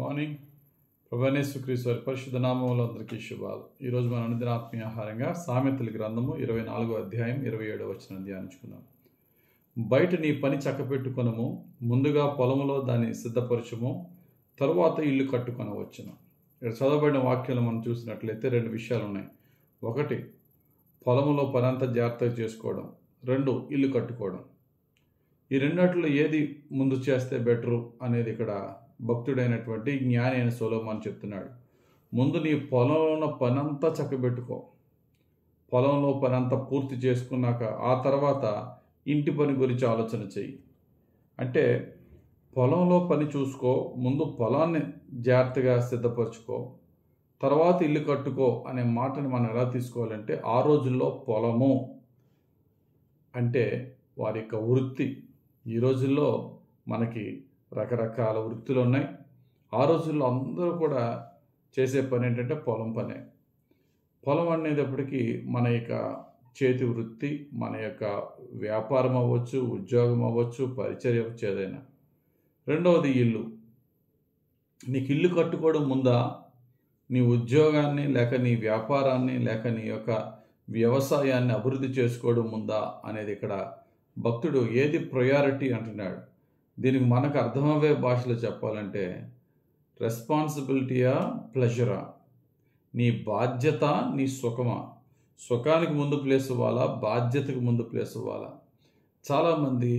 Morning. ప్రభువైన యేసుక్రీస్తు వారి పరిశుద్ధ నామములో అందరికీ శుభాలు. ఈరోజు మన అనుదిన ఆత్మీయ ఆహారంగా సామెతల గ్రంథము 24వ అధ్యాయం 27వ వచనం ధ్యానించుకుందాం. బయట నీ పని చక్కపెట్టుకొనము, ముందుగా పొలములో దాన్ని సిద్ధపరచుము, తరువాత ఇల్లు కట్టుకొనవచ్చును. ఇక్కడ చదవబడిన వాక్యాలు మనం చూసినట్లయితే రెండు విషయాలు ఉన్నాయి. ఒకటి, పొలములో పని అంతా జాగ్రత్తగా చేసుకోవడం. రెండు, ఇల్లు కట్టుకోవడం. ఈ రెండిట్లో ఏది ముందు చేస్తే బెటరు అనేది ఇక్కడ భక్తుడైనటువంటి జ్ఞాని అయిన సొలొమోను చెప్తున్నాడు. ముందు నీ పొలంలో పనంతా చక్కబెట్టుకో, పొలంలో పనంతా పూర్తి చేసుకున్నాక ఆ తర్వాత ఇంటి పని గురించి ఆలోచన చెయ్యి. అంటే పొలంలో పని చూసుకో, ముందు పొలాన్ని జాగ్రత్తగా సిద్ధపరచుకో, తర్వాత ఇల్లు కట్టుకో అనే మాటని మనం ఎలా తీసుకోవాలంటే, ఆ రోజుల్లో పొలము అంటే వారి యొక్క వృత్తి. ఈ రోజుల్లో మనకి రకరకాల వృత్తులు ఉన్నాయి. ఆ రోజుల్లో అందరూ కూడా చేసే పని ఏంటంటే పొలం పనే. పొలం అనేటప్పటికీ మన యొక్క చేతి వృత్తి, మన యొక్క వ్యాపారం అవ్వచ్చు, ఉద్యోగం అవ్వచ్చు, పరిచర్య అవ్వచ్చు, ఏదైనా. రెండవది ఇల్లు. నీకు ఇల్లు కట్టుకోవడం ముందా, నీ ఉద్యోగాన్ని లేక నీ వ్యాపారాన్ని లేక నీ యొక్క వ్యవసాయాన్ని అభివృద్ధి చేసుకోవడం ముందా అనేది ఇక్కడ భక్తుడు ఏది ప్రయారిటీ అంటున్నాడు. దీనికి మనకు అర్థమయ్యే భాషలో చెప్పాలంటే, రెస్పాన్సిబిలిటీయా ప్లెజరా, నీ బాధ్యత నీ సుఖమా. సుఖానికి ముందు ప్లేస్ ఇవ్వాలా, బాధ్యతకు ముందు ప్లేస్ ఇవ్వాలా. చాలామంది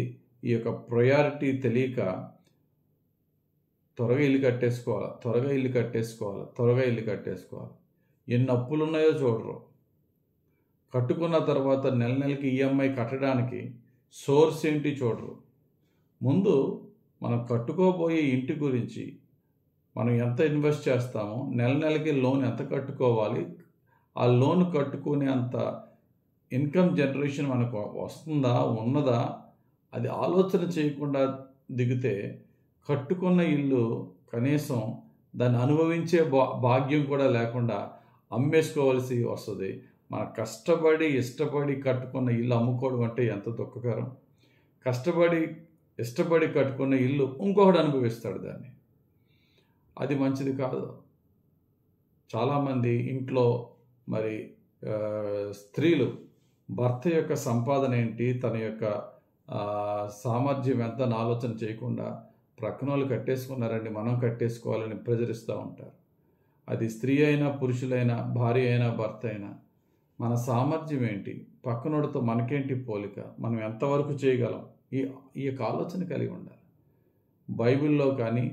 ఈ యొక్క ప్రయారిటీ తెలియక త్వరగా ఇల్లు కట్టేసుకోవాలి. ఎన్ని అప్పులు ఉన్నాయో చూడరు. కట్టుకున్న తర్వాత నెల నెలకి ఈఎంఐ కట్టడానికి సోర్స్ ఏంటి చూడరు. ముందు మనం కట్టుకోబోయే ఇంటి గురించి మనం ఎంత ఇన్వెస్ట్ చేస్తామో, నెల నెలకి లోన్ ఎంత కట్టుకోవాలి, ఆ లోన్ కట్టుకునే అంత ఇన్కమ్ జనరేషన్ మనకు వస్తుందా ఉన్నదా అది ఆలోచన చేయకుండా దిగితే కట్టుకున్న ఇల్లు కనీసం దాన్ని అనుభవించే భాగ్యం కూడా లేకుండా అమ్మేసుకోవాల్సి వస్తుంది. మన కష్టపడి ఇష్టపడి కట్టుకున్న ఇల్లు అమ్ముకోవడం అంటే ఎంత దుఃఖకరం. ఇష్టపడి కట్టుకున్న ఇల్లు ఇంకొకటి అనుభవిస్తాడు దాన్ని. అది మంచిది కాదు. చాలామంది ఇంట్లో మరి స్త్రీలు భర్త యొక్క సంపాదన ఏంటి, తన యొక్క సామర్థ్యం ఎంత అని ఆలోచన చేయకుండా ప్రక్కన వాళ్ళు కట్టేసుకున్నారండి, మనం కట్టేసుకోవాలని ప్రజరిస్తూ ఉంటారు. అది స్త్రీ అయినా, పురుషులైనా, భార్య అయినా, భర్త అయినా, మన సామర్థ్యం ఏంటి, పక్కనోడితో మనకేంటి పోలిక, మనం ఎంతవరకు చేయగలం, ఈ యొక్క ఆలోచన కలిగి ఉండాలి. బైబిల్లో కానీ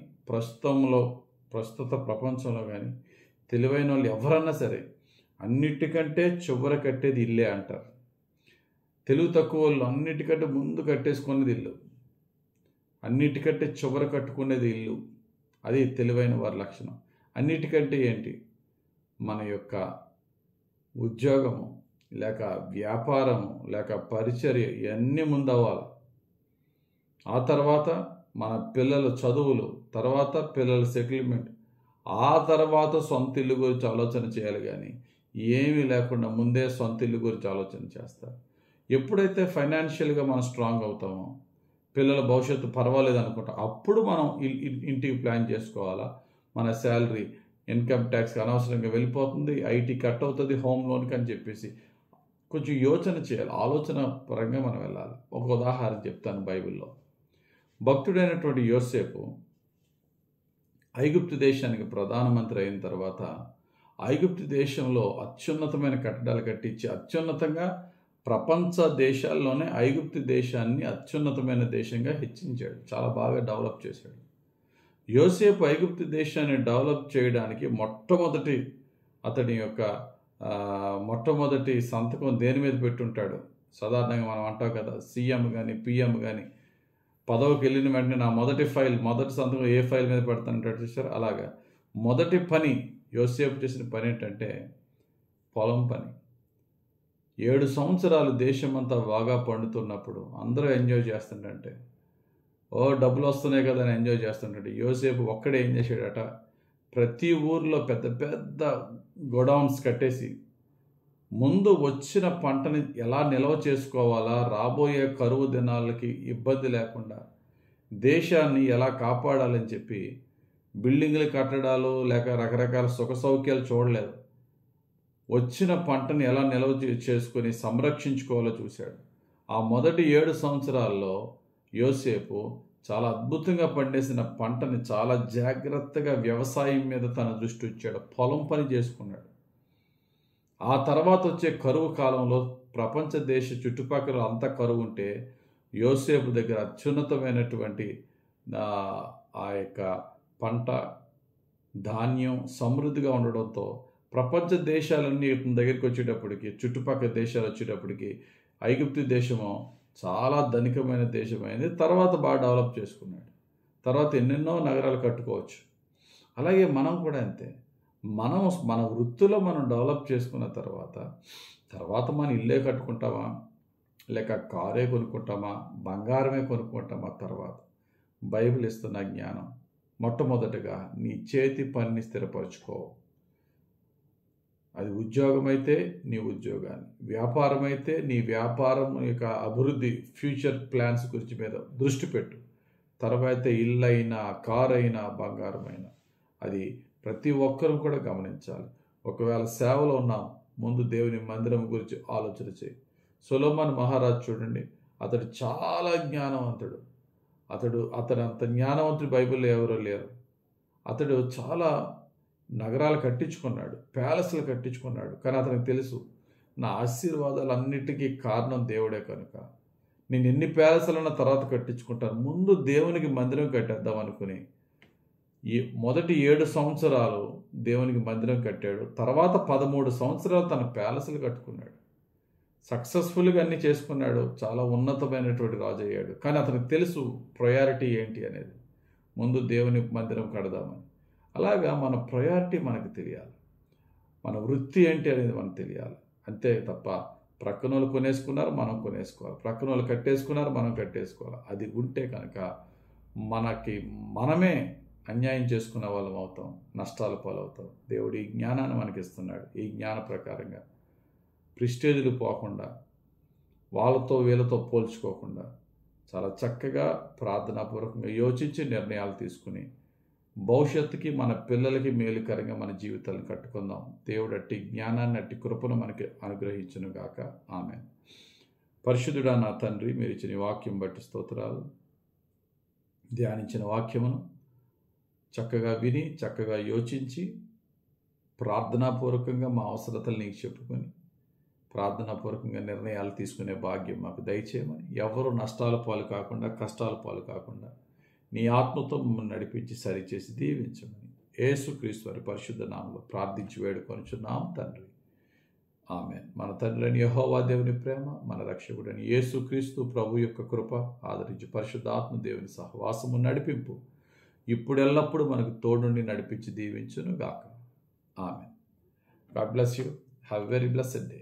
ప్రస్తుత ప్రపంచంలో కానీ తెలివైన వాళ్ళు ఎవరన్నా సరే అన్నిటికంటే చివర కట్టేది ఇల్లే అంటారు. తెలివి తక్కువ వాళ్ళు అన్నిటికంటే ముందు కట్టేసుకునేది ఇల్లు, అన్నిటికంటే చివర కట్టుకునేది ఇల్లు. అది తెలివైన వారి లక్షణం. అన్నిటికంటే ఏంటి, మన యొక్క ఉద్యోగము లేక వ్యాపారము లేక పరిచర్య ఇవన్నీ ముందు అవ్వాలి. ఆ తర్వాత మన పిల్లల చదువులు, తర్వాత పిల్లల సెటిల్మెంట్, ఆ తర్వాత సొంత ఇల్లు గురించి ఆలోచన చేయాలి. కానీ ఏమీ లేకుండా ముందే సొంత ఇల్లు గురించి ఆలోచన చేస్తారు. ఎప్పుడైతే ఫైనాన్షియల్గా మనం స్ట్రాంగ్ అవుతామో, పిల్లల భవిష్యత్తు పర్వాలేదు అనుకుంటాం, అప్పుడు మనం ఇంటికి ప్లాన్ చేసుకోవాలా. మన శాలరీ ఇన్కమ్ ట్యాక్స్కి అనవసరంగా వెళ్ళిపోతుంది, ఐటీ కట్ అవుతుంది, హోమ్ లోన్కి అని చెప్పేసి కొంచెం యోచన చేయాలి. ఆలోచన పరంగా మనం వెళ్ళాలి. ఒక ఉదాహరణ చెప్తాను. బైబిల్లో భక్తుడైనటువంటి యోసేపు ఐగుప్తు దేశానికి ప్రధానమంత్రి అయిన తర్వాత ఐగుప్తు దేశంలో అత్యున్నతమైన కట్టడాలు కట్టించి అత్యున్నతంగా ప్రపంచ దేశాల్లోనే ఐగుప్తు దేశాన్ని అత్యున్నతమైన దేశంగా హెచ్చించాడు. చాలా బాగా డెవలప్ చేశాడు. యోసేపు ఐగుప్తు దేశాన్ని డెవలప్ చేయడానికి అతని యొక్క మొట్టమొదటి సంతకం దేని మీద పెట్టుంటాడు. సాధారణంగా మనం అంటాం కదా, సీఎం కానీ పిఎం కానీ పదవికి వెళ్ళిన వెంటనే నా మొదటి సంతకం ఏ ఫైల్ మీద పెడతానంటాడు చూసారు. అలాగా మొదటి పని యోసేపు చేసిన పని ఏంటంటే పొలం పని. 7 సంవత్సరాలు దేశమంతా బాగా పండుతున్నప్పుడు అందరూ ఎంజాయ్ చేస్తుంటే, డబ్బులు వస్తున్నాయి కదా అని ఎంజాయ్ చేస్తుంటే, యోసేపు ఒక్కడే ఏం చేశాడట, ప్రతి ఊర్లో పెద్ద పెద్ద గోడౌన్స్ కట్టేసి ముందు వచ్చిన పంటని ఎలా నిల్వ చేసుకోవాలా, రాబోయే కరువు దినాలకి ఇబ్బంది లేకుండా దేశాన్ని ఎలా కాపాడాలని చెప్పి బిల్డింగ్లు కట్టడాలు లేక రకరకాల సుఖ సౌఖ్యాలు చూడలేదు. వచ్చిన పంటని ఎలా నిల్వ చేసుకొని సంరక్షించుకోవాలో చూశాడు. ఆ మొదటి 7 సంవత్సరాల్లో యోసేపు చాలా అద్భుతంగా పండేసిన పంటని చాలా జాగ్రత్తగా వ్యవసాయం మీద తన దృష్టి ఉంచాడు. పొలం పని చేసుకున్నాడు. ఆ తర్వాత వచ్చే కరువు కాలంలో ప్రపంచ దేశ చుట్టుపక్కల అంతా కరువు ఉంటే యోసేపు దగ్గర అత్యున్నతమైనటువంటి ఆ యొక్క పంట ధాన్యం సమృద్ధిగా ఉండడంతో ప్రపంచ దేశాలన్నీ ఇతని దగ్గరికి వచ్చేటప్పటికి, చుట్టుపక్కల దేశాలు వచ్చేటప్పటికి ఐగుప్తు దేశము చాలా ధనికమైన దేశమైంది. తర్వాత బాగా డెవలప్ చేసుకున్నాడు. తర్వాత ఎన్నెన్నో నగరాలు కట్టుకోవచ్చు. అలాగే మనం కూడా అంతే. మన వృత్తిలో మనం డెవలప్ చేసుకున్న తర్వాత మన ఇల్లే కట్టుకుంటామా, లేక కారే కొనుక్కుంటామా, బంగారమే కొనుక్కుంటామా? తర్వాత బైబిల్ ఇస్తున్న జ్ఞానం, మొట్టమొదటిగా నీ చేతి పనిని స్థిరపరచుకో. అది ఉద్యోగం అయితే నీ ఉద్యోగాన్ని, వ్యాపారం అయితే నీ వ్యాపారం యొక్క అభివృద్ధి, ఫ్యూచర్ ప్లాన్స్ గురించి మీద దృష్టి పెట్టు. తర్వాత ఇల్లు అయినా, కారు అయినా, బంగారం అయినా, అది ప్రతి ఒక్కరూ కూడా గమనించాలి. ఒకవేళ సేవలో ఉన్నాం, ముందు దేవుని మందిరం గురించి ఆలోచన చేయి. సొలొమోను మహారాజు చూడండి, అతడు చాలా జ్ఞానవంతుడు. అతడు అంత జ్ఞానవంతుడు బైబిల్లో ఎవరో లేరు. అతడు చాలా నగరాలు కట్టించుకున్నాడు, ప్యాలెస్లు కట్టించుకున్నాడు. కానీ అతనికి తెలుసు, నా ఆశీర్వాదాలన్నిటికీ కారణం దేవుడే కనుక నేను ఎన్ని ప్యాలెస్లన్న తర్వాత కట్టించుకుంటాను, ముందు దేవునికి మందిరం కట్టేద్దాం అనుకుని ఈ మొదటి 7 సంవత్సరాలు దేవునికి మందిరం కట్టాడు. తర్వాత 13 సంవత్సరాలు తన ప్యాలెస్లు కట్టుకున్నాడు. సక్సెస్ఫుల్గా అన్నీ చేసుకున్నాడు. చాలా ఉన్నతమైనటువంటి రాజు అయ్యాడు. కానీ అతనికి తెలుసు ప్రయారిటీ ఏంటి అనేది. ముందు దేవుని మందిరం కడదామని. అలాగా మన ప్రయారిటీ మనకు తెలియాలి. మన వృత్తి ఏంటి అనేది మనకు తెలియాలి. అంతే తప్ప ప్రక్కన వాళ్ళు కొనేసుకున్నారు, మనం కొనేసుకోవాలి. ప్రక్కన వాళ్ళు కట్టేసుకున్నారు, మనం కట్టేసుకోవాలి. అది ఉంటే కనుక మనమే అన్యాయం చేసుకున్న వాళ్ళం అవుతాం, నష్టాల పాలవుతాం. దేవుడు ఈ జ్ఞానాన్ని మనకి ఇస్తున్నాడు. ఈ జ్ఞాన ప్రకారంగా ప్రిస్టేజ్లు పోకుండా, వాళ్ళతో వీళ్ళతో పోల్చుకోకుండా చాలా చక్కగా ప్రార్థనాపూర్వకంగా యోచించి నిర్ణయాలు తీసుకుని భవిష్యత్తుకి మన పిల్లలకి మేలుకరంగా మన జీవితాలను కట్టుకుందాం. దేవుడు అట్టి జ్ఞానాన్ని, అట్టి కృపను మనకి అనుగ్రహించును గాక. ఆమేన్. పరిశుద్ధుడా నా తండ్రి, మీరు ఇచ్చిన వాక్యం బట్టి స్తోత్రాలు. ధ్యానించిన వాక్యమును చక్కగా విని, చక్కగా యోచించి, ప్రార్థనాపూర్వకంగా మా అవసరతలు నీకు చెప్పుకొని ప్రార్థనాపూర్వకంగా నిర్ణయాలు తీసుకునే భాగ్యం మాకు దయచేయమని, ఎవరు నష్టాల పాలు కాకుండా, కష్టాల పాలు కాకుండా నీ ఆత్మతో మమ్మల్ని నడిపించి సరిచేసి దీవించమని యేసుక్రీస్తు వారి పరిశుద్ధ నామములో ప్రార్థించి వేడుకొనుచున్నాం తండ్రి. ఆమేన్. మన తండ్రి అయిన యెహోవా దేవుని ప్రేమ, మన రక్షకుడైన యేసుక్రీస్తు ప్రభు యొక్క కృప, ఆదరించి పరిశుద్ధ ఆత్మ దేవుని సహవాసము, నడిపింపు ఇప్పుడెల్లప్పుడు మనకు తోడుండి నడిపించి దీవించును గాక. Amen. God bless you. Have a very blessed day.